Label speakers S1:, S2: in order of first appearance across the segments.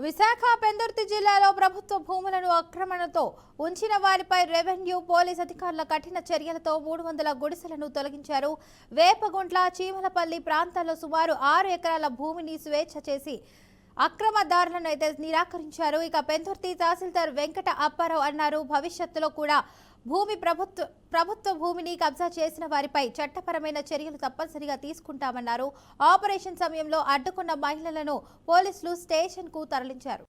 S1: విశాఖ పెందుర్తి జిల్లాలో ప్రభుత్వ భూములను అక్రమణతో ఉంచిన వారిపై రెవెన్యూ పోలీస్ అధికారుల కఠిన చర్యలతో 300 గుడిసెలను తొలగించారు. వేపగుంట్ల, చీమలపల్లి ప్రాంతాల్లో సుమారు 6 ఎకరాల భూమిని స్వేచ్ఛ చేసి అక్రమదారులను అయితే నిరాకరించారు. ఇక పెందుర్తి తహసీల్దార్ వెంకట అప్పారావు అన్నారు, భవిష్యత్తులో కూడా ప్రభుత్వ భూమిని కబ్జా చేసిన వారిపై చట్టపరమైన చర్యలు తప్పనిసరిగా తీసుకుంటామన్నారు. ఆపరేషన్ సమయంలో అడ్డుకున్న మహిళలను పోలీసులు స్టేషన్ కు తరలించారు.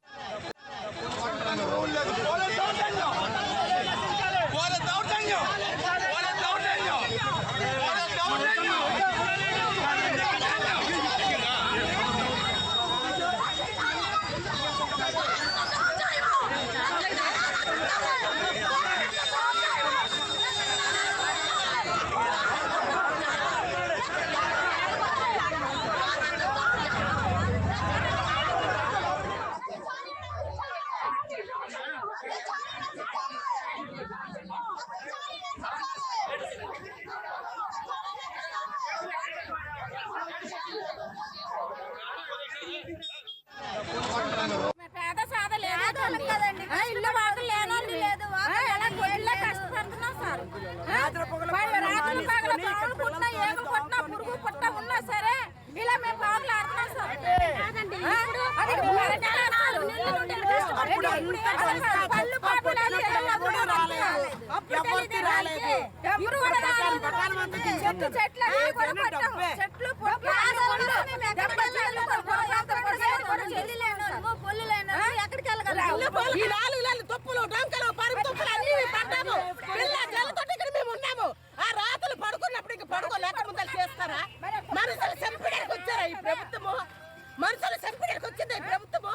S2: మనుషులు చంపడానికి వచ్చింది ఈ ప్రభుత్వము.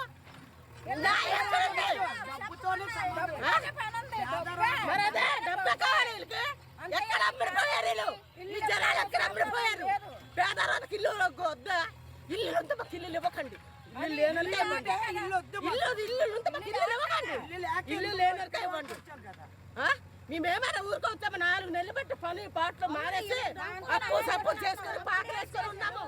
S2: ఎక్కడ అమ్మిడిపోయారు ఈ జనాలు, ఎక్కడ అమ్మిడిపోయారు? పేదవాళ్ళకి ఇల్లు వద్దా? ఇల్లు ఉంటే మాకు ఇల్లు ఇవ్వకండి. ఇల్లు లేనకే ఇవ్వండి. ఇల్లు లేనకే ఇవ్వండి. మేమేమైనా ఊరుకొచ్చాము 4 నెలలు బట్టి పని పాటలు మానేసి అప్పు సప్పు చేసుకొని పాటలు వేసుకొని ఉన్నాము.